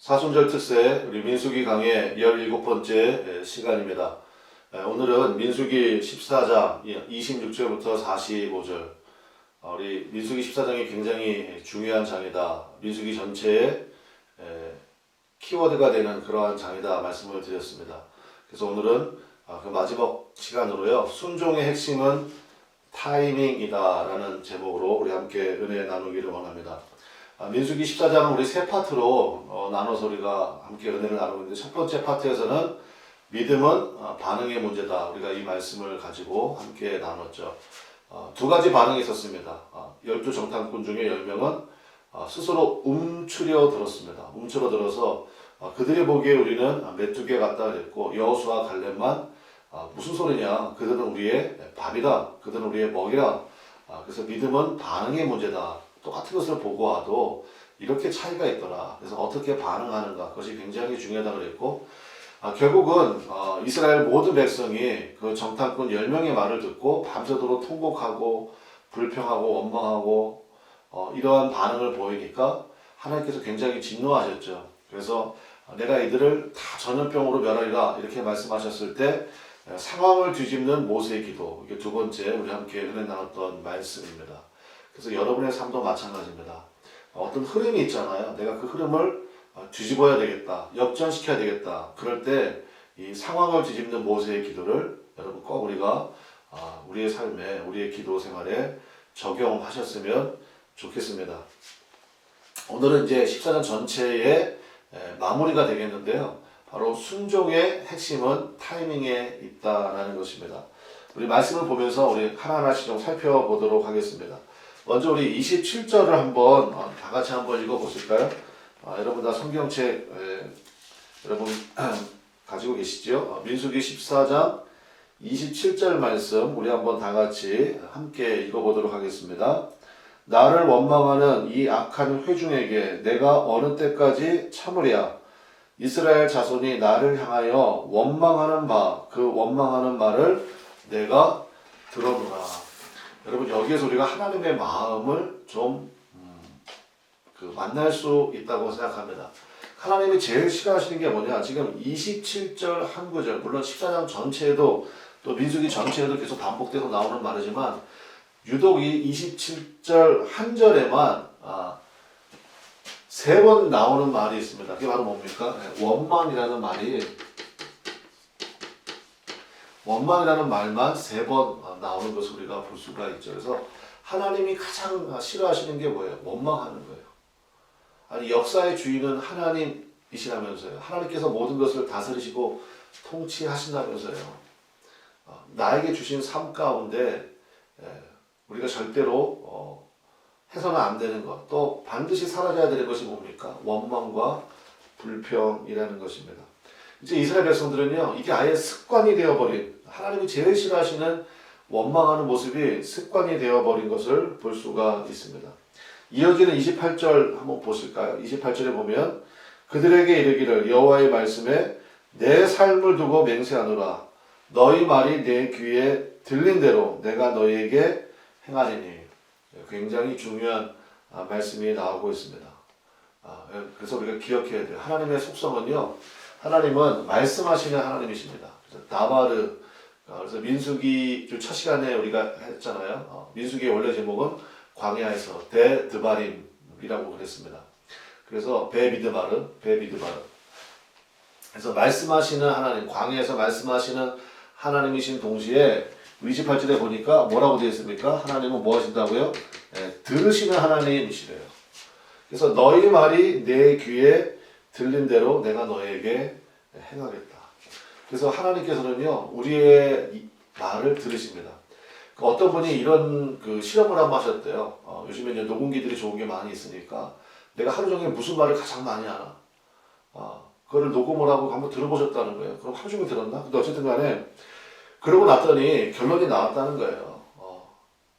사순절 특세 우리 민수기 강의 17번째 시간입니다. 오늘은 민수기 14장 26절부터 45절. 우리 민수기 14장이 굉장히 중요한 장이다. 민수기 전체의 키워드가 되는 그러한 장이다 말씀을 드렸습니다. 그래서 오늘은 그 마지막 시간으로요. 순종의 핵심은 타이밍이다 라는 제목으로 우리 함께 은혜 나누기를 원합니다. 민수기 14장은 우리 세 파트로 나눠서 우리가 함께 은혜를 나누고 있는데, 첫 번째 파트에서는 믿음은 반응의 문제다. 우리가 이 말씀을 가지고 함께 나눴죠. 두 가지 반응이 있었습니다. 12정탐꾼 중에 10명은 스스로 움츠려 들었습니다. 움츠려 들어서 그들이 보기에 우리는 메뚜기 같다 그랬고, 여호수아 갈렙만 무슨 소리냐, 그들은 우리의 밥이다, 그들은 우리의 먹이다. 그래서 믿음은 반응의 문제다. 똑같은 것을 보고 와도 이렇게 차이가 있더라. 그래서 어떻게 반응하는가, 그것이 굉장히 중요하다고 그랬고, 결국은 이스라엘 모든 백성이 그 정탐꾼 10명의 말을 듣고 밤새도록 통곡하고 불평하고 원망하고 이러한 반응을 보이니까 하나님께서 굉장히 진노하셨죠. 그래서 내가 이들을 다 전염병으로 멸하리라 이렇게 말씀하셨을 때 상황을 뒤집는 모세의 기도, 이게 두 번째 우리 함께 은혜 나눴던 말씀입니다. 그래서 여러분의 삶도 마찬가지입니다. 어떤 흐름이 있잖아요. 내가 그 흐름을 뒤집어야 되겠다, 역전시켜야 되겠다. 그럴 때 이 상황을 뒤집는 모세의 기도를 여러분 꼭 우리가 우리의 삶에, 우리의 기도 생활에 적용하셨으면 좋겠습니다. 오늘은 이제 14장 전체의 마무리가 되겠는데요. 바로 순종의 핵심은 타이밍에 있다라는 것입니다. 우리 말씀을 보면서 우리 하나하나씩 좀 살펴보도록 하겠습니다. 먼저 우리 27절을 한번 다 같이 한번 읽어보실까요? 여러분 다 성경책 여러분 가지고 계시죠? 민수기 14장 27절 말씀 우리 한번 다 같이 함께 읽어보도록 하겠습니다. 나를 원망하는 이 악한 회중에게 내가 어느 때까지 참으랴. 이스라엘 자손이 나를 향하여 원망하는 바, 그 원망하는 말을 내가 들어보라. 여러분 여기에서 우리가 하나님의 마음을 좀 만날 수 있다고 생각합니다. 하나님이 제일 싫어하시는 게 뭐냐? 지금 27절 한 구절, 물론 14장 전체에도 또 민수기 전체에도 계속 반복돼서 나오는 말이지만 유독 이 27절 한 절에만 세 번 나오는 말이 있습니다. 그게 바로 뭡니까? 원망이라는 말만 세 번 나오는 것을 우리가 볼 수가 있죠. 그래서 하나님이 가장 싫어하시는 게 뭐예요? 원망하는 거예요. 아니 역사의 주인은 하나님이시라면서요. 하나님께서 모든 것을 다스리시고 통치하신다면서요. 나에게 주신 삶 가운데 우리가 절대로 해서는 안 되는 것, 또 반드시 사라져야 되는 것이 뭡니까? 원망과 불평이라는 것입니다. 이제 이스라엘 백성들은요, 이게 아예 습관이 되어버린, 하나님이 제일 싫어하시는 원망하는 모습이 습관이 되어버린 것을 볼 수가 있습니다. 이어지는 28절 한번 보실까요? 28절에 보면 그들에게 이르기를 여호와의 말씀에 내 삶을 두고 맹세하노라. 너희 말이 내 귀에 들린 대로 내가 너희에게 행하리니. 굉장히 중요한 말씀이 나오고 있습니다. 그래서 우리가 기억해야 돼요. 하나님의 속성은요, 하나님은 말씀하시는 하나님이십니다. 그래서 다바르, 그래서 민수기 첫 시간에 우리가 했잖아요. 민수기의 원래 제목은 광야에서 데드바림이라고 그랬습니다. 그래서 베미드바르. 그래서 말씀하시는 하나님, 광야에서 말씀하시는 하나님이신 동시에 28절에 보니까 뭐라고 되어 있습니까? 하나님은 뭐 하신다고요? 들으시는 하나님이시래요. 그래서 너희 말이 내 귀에 들린 대로 내가 너에게 행하겠다. 그래서 하나님께서는요, 우리의 말을 들으십니다. 어떤 분이 이런 실험을 한번 하셨대요. 요즘에 이제 녹음기들이 좋은 게 많이 있으니까 내가 하루 종일 무슨 말을 가장 많이 하나, 그거를 녹음을 하고 한번 들어보셨다는 거예요. 그럼 하루 종일 들었나? 근데 어쨌든 간에 그러고 났더니 결론이 나왔다는 거예요.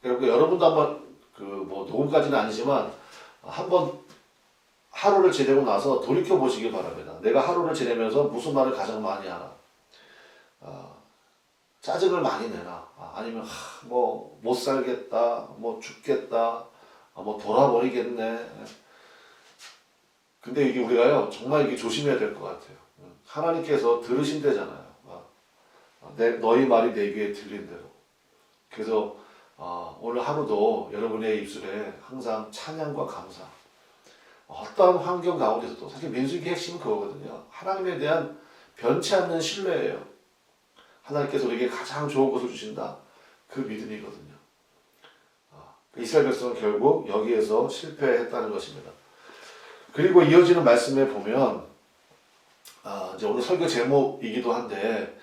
그리고 여러분도 한번 뭐 녹음까지는 아니지만 한번 하루를 지내고 나서 돌이켜 보시기 바랍니다. 내가 하루를 지내면서 무슨 말을 가장 많이 하나? 짜증을 많이 내나? 아니면 뭐 못 살겠다, 뭐 죽겠다, 뭐 돌아버리겠네. 근데 이게 우리가요 정말 이게 조심해야 될 것 같아요. 하나님께서 들으신대잖아요. 너희 말이 내 귀에 들린 대로. 그래서 오늘 하루도 여러분의 입술에 항상 찬양과 감사. 어떤 환경 가운데서도 사실 민수기의 핵심은 그거거든요. 하나님에 대한 변치 않는 신뢰예요. 하나님께서 우리에게 가장 좋은 것을 주신다. 그 믿음이거든요. 이스라엘 백성은 결국 여기에서 실패했다는 것입니다. 그리고 이어지는 말씀에 보면 이제 오늘 설교 제목이기도 한데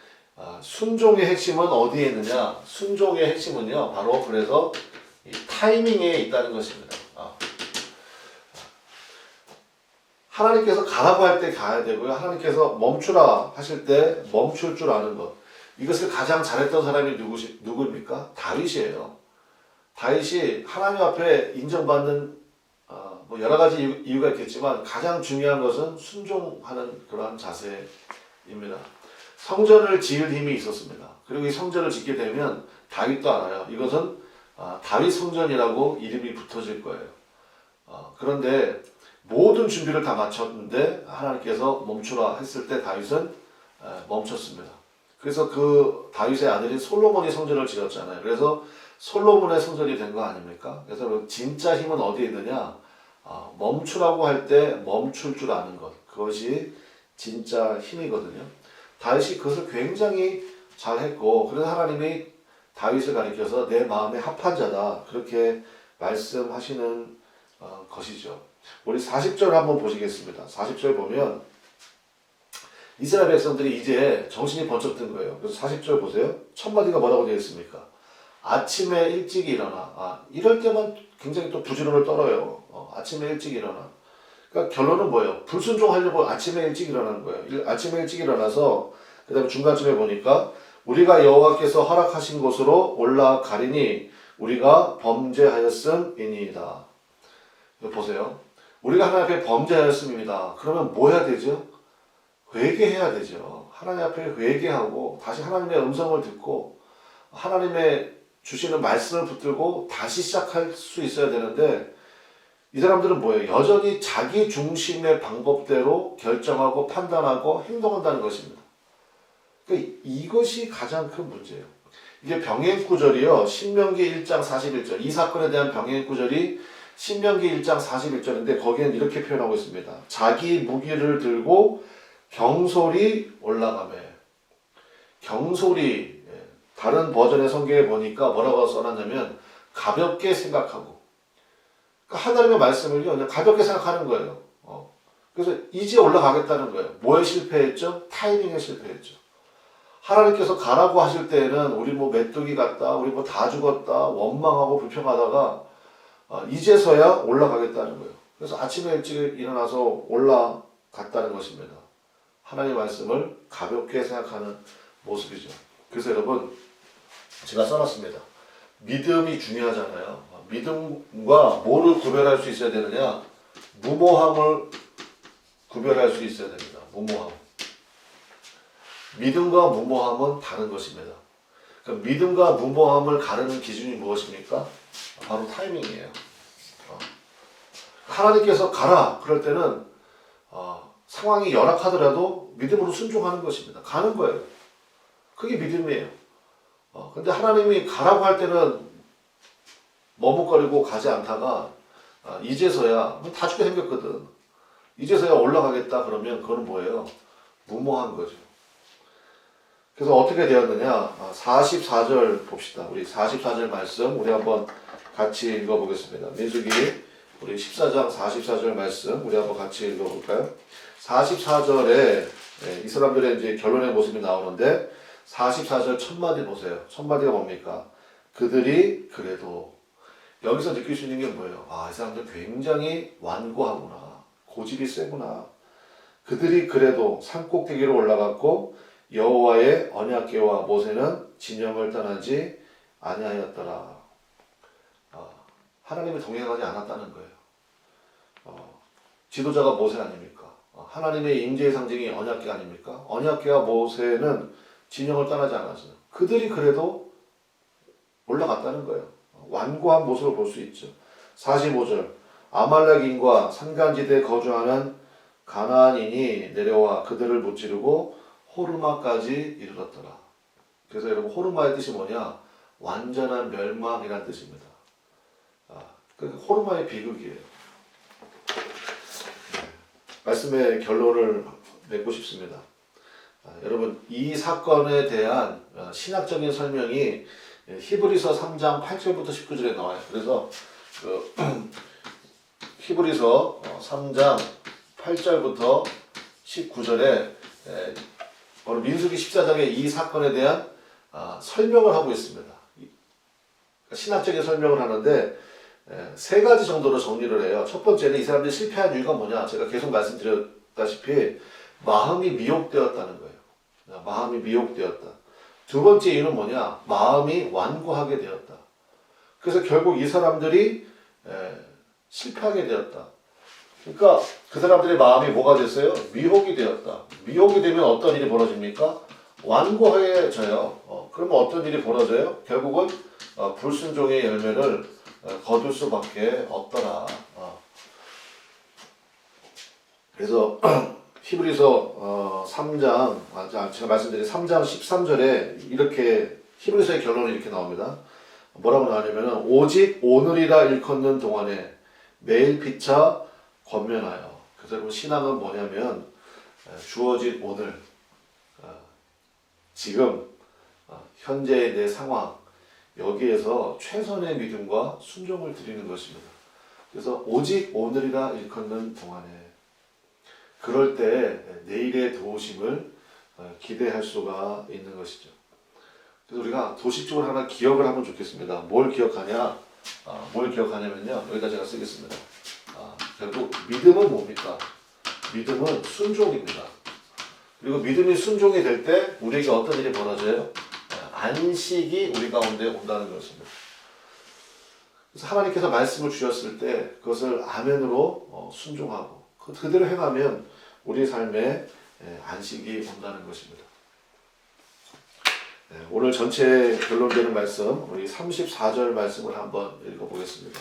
순종의 핵심은 어디에 있느냐? 순종의 핵심은요 바로 그래서 이 타이밍에 있다는 것입니다. 하나님께서 가라고 할 때 가야 되고요. 하나님께서 멈추라 하실 때 멈출 줄 아는 것. 이것을 가장 잘했던 사람이 누구입니까? 다윗이에요. 다윗이 하나님 앞에 인정받는 뭐 여러 가지 이유가 있겠지만 가장 중요한 것은 순종하는 그러한 자세입니다. 성전을 지을 힘이 있었습니다. 그리고 이 성전을 짓게 되면 다윗도 알아요. 이것은 다윗 성전이라고 이름이 붙어질 거예요. 그런데 모든 준비를 다 마쳤는데 하나님께서 멈추라 했을 때 다윗은 멈췄습니다. 그래서 그 다윗의 아들인 솔로몬이 성전을 지었잖아요. 그래서 솔로몬의 성전이 된 거 아닙니까? 그래서 진짜 힘은 어디에 있느냐? 멈추라고 할 때 멈출 줄 아는 것. 그것이 진짜 힘이거든요. 다윗이 그것을 굉장히 잘했고 그래서 하나님이 다윗을 가리켜서 내 마음에 합한 자다. 그렇게 말씀하시는 것이죠. 우리 40절 한번 보시겠습니다. 40절 보면 이스라엘 백성들이 이제 정신이 번쩍 든 거예요. 그래서 40절 보세요. 첫 마디가 뭐라고 되어 있습니까? 아침에 일찍 일어나. 이럴 때만 굉장히 또 부지런을 떨어요. 아침에 일찍 일어나. 그러니까 결론은 뭐예요? 불순종하려고 아침에 일찍 일어나는 거예요. 아침에 일찍 일어나서 그 다음에 중간쯤에 보니까 우리가 여호와께서 허락하신 곳으로 올라가리니 우리가 범죄하였음이니이다. 보세요. 우리가 하나님 앞에 범죄하였음입니다. 그러면 뭐 해야 되죠? 회개해야 되죠. 하나님 앞에 회개하고 다시 하나님의 음성을 듣고 하나님의 주시는 말씀을 붙들고 다시 시작할 수 있어야 되는데 이 사람들은 뭐예요? 여전히 자기 중심의 방법대로 결정하고 판단하고 행동한다는 것입니다. 그러니까 이것이 가장 큰 문제예요. 이게 병행구절이요. 신명기 1장 41절. 이 사건에 대한 병행구절이 신명기 1장 41절인데 거기에는 이렇게 표현하고 있습니다. 자기 무기를 들고 경솔히 올라가매. 경솔히 다른 버전의 성경에 보니까 뭐라고 써놨냐면 가볍게 생각하고 그러니까 하나님의 말씀을요 그냥 가볍게 생각하는 거예요. 그래서 이제 올라가겠다는 거예요. 뭐에 실패했죠? 타이밍에 실패했죠. 하나님께서 가라고 하실 때에는 우리 뭐 메뚜기 같다, 우리 뭐 다 죽었다, 원망하고 불평하다가 이제서야 올라가겠다는 거예요. 그래서 아침에 일찍 일어나서 올라갔다는 것입니다. 하나님의 말씀을 가볍게 생각하는 모습이죠. 그래서 여러분 제가 써놨습니다. 믿음이 중요하잖아요. 믿음과 뭐를 구별할 수 있어야 되느냐? 무모함을 구별할 수 있어야 됩니다. 무모함. 믿음과 무모함은 다른 것입니다. 그러니까 믿음과 무모함을 가르는 기준이 무엇입니까? 바로 타이밍이에요. 하나님께서 가라 그럴 때는 상황이 열악하더라도 믿음으로 순종하는 것입니다. 가는 거예요. 그게 믿음이에요. 근데 하나님이 가라고 할 때는 머뭇거리고 가지 않다가 이제서야 다 죽게 생겼거든. 이제서야 올라가겠다 그러면 그건 뭐예요? 무모한 거죠. 그래서 어떻게 되었느냐? 44절 봅시다. 우리 44절 말씀 우리 한번 같이 읽어보겠습니다. 민수기 우리 14장 44절 말씀 우리 한번 같이 읽어볼까요? 44절에 이 사람들의 이제 결론의 모습이 나오는데 44절 첫 마디 보세요. 첫 마디가 뭡니까? 그들이 그래도 여기서 느낄 수 있는 게 뭐예요? 이 사람들 굉장히 완고하구나. 고집이 세구나. 그들이 그래도 산꼭대기로 올라갔고 여호와의 언약궤와 모세는 진영을 떠나지 아니하였더라. 하나님이 동행하지 않았다는 거예요. 지도자가 모세 아닙니까? 하나님의 임재의 상징이 언약궤 아닙니까? 언약궤와 모세는 진영을 떠나지 않았어요. 그들이 그래도 올라갔다는 거예요. 완고한 모습을 볼 수 있죠. 45절 아말렉인과 산간지대에 거주하는 가나안인이 내려와 그들을 무찌르고 호르마까지 이르렀더라. 그래서 여러분 호르마의 뜻이 뭐냐? 완전한 멸망이란 뜻입니다. 그러니까 호르마의 비극이에요. 말씀의 결론을 맺고 싶습니다. 여러분 이 사건에 대한 신학적인 설명이 히브리서 3장 8절부터 19절에 나와요. 그래서 히브리서 3장 8절부터 19절에 오늘 민수기 14장의 이 사건에 대한 설명을 하고 있습니다. 신학적인 설명을 하는데 세 가지 정도로 정리를 해요. 첫 번째는 이 사람들이 실패한 이유가 뭐냐? 제가 계속 말씀드렸다시피 마음이 미혹되었다는 거예요. 마음이 미혹되었다. 두 번째 이유는 뭐냐? 마음이 완고하게 되었다. 그래서 결국 이 사람들이 실패하게 되었다. 그러니까 그 사람들의 마음이 뭐가 됐어요? 미혹이 되었다. 미혹이 되면 어떤 일이 벌어집니까? 완고해져요. 그러면 어떤 일이 벌어져요? 결국은 불순종의 열매를 거둘 수밖에 없더라. 그래서 히브리서 3장 제가 말씀드린 3장 13절에 이렇게 히브리서의 결론이 이렇게 나옵니다. 뭐라고 나오냐면 오직 오늘이라 일컫는 동안에 매일 피차 권면하여. 그래서 여러분 신앙은 뭐냐면 주어진 오늘 지금 현재의 내 상황 여기에서 최선의 믿음과 순종을 드리는 것입니다. 그래서 오직 오늘이라 일컫는 동안에 그럴 때 내일의 도우심을 기대할 수가 있는 것이죠. 그래서 우리가 도식적으로 하나 기억을 하면 좋겠습니다. 뭘 기억하냐? 뭘 기억하냐면요. 여기다 제가 쓰겠습니다. 결국 믿음은 뭡니까? 믿음은 순종입니다. 그리고 믿음이 순종이 될 때 우리에게 어떤 일이 벌어져요? 안식이 우리 가운데 온다는 것입니다. 그래서 하나님께서 말씀을 주셨을 때 그것을 아멘으로 순종하고 그대로 행하면 우리 삶에 안식이 온다는 것입니다. 오늘 전체 결론되는 말씀 우리 34절 말씀을 한번 읽어보겠습니다.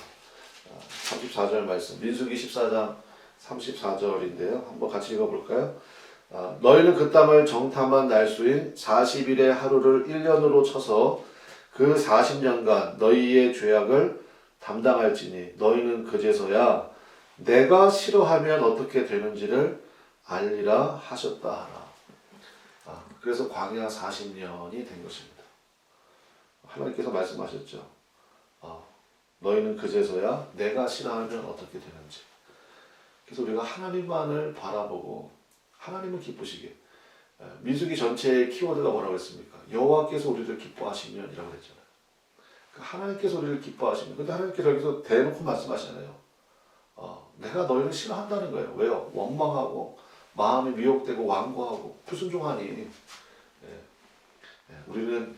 34절 말씀 민수기 14장 34절인데요. 한번 같이 읽어볼까요? 너희는 그 땅을 정탐한 날수인 40일의 하루를 1년으로 쳐서 그 40년간 너희의 죄악을 담당할지니 너희는 그제서야 내가 싫어하면 어떻게 되는지를 알리라 하셨다 하라. 그래서 광야 40년이 된 것입니다. 하나님께서 말씀하셨죠. 너희는 그제서야 내가 싫어하면 어떻게 되는지. 그래서 우리가 하나님만을 바라보고 하나님을 기쁘시게. 민수기 전체의 키워드가 뭐라고 했습니까? 여호와께서 우리를 기뻐하시면 이라고 했잖아요. 하나님께서 우리를 기뻐하시면. 근데 하나님께서 여기서 대놓고 말씀하시잖아요. 내가 너희를 싫어한다는 거예요. 왜요? 원망하고 마음이 미혹되고 완고하고 불순종하니. 우리는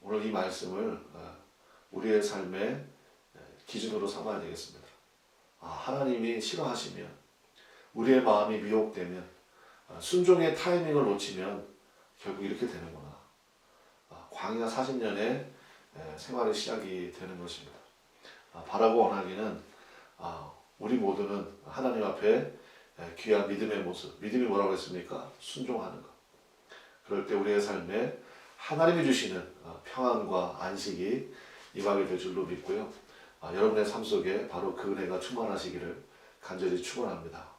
오늘 이 말씀을 우리의 삶의 기준으로 삼아야 되겠습니다. 하나님이 싫어하시면 우리의 마음이 미혹되면 순종의 타이밍을 놓치면 결국 이렇게 되는구나. 광야 40년의 생활의 시작이 되는 것입니다. 바라고 원하기는 우리 모두는 하나님 앞에 귀한 믿음의 모습, 믿음이 뭐라고 했습니까? 순종하는 것. 그럴 때 우리의 삶에 하나님이 주시는 평안과 안식이 임하게 될 줄로 믿고요. 여러분의 삶 속에 바로 그 은혜가 충만하시기를 간절히 축원합니다.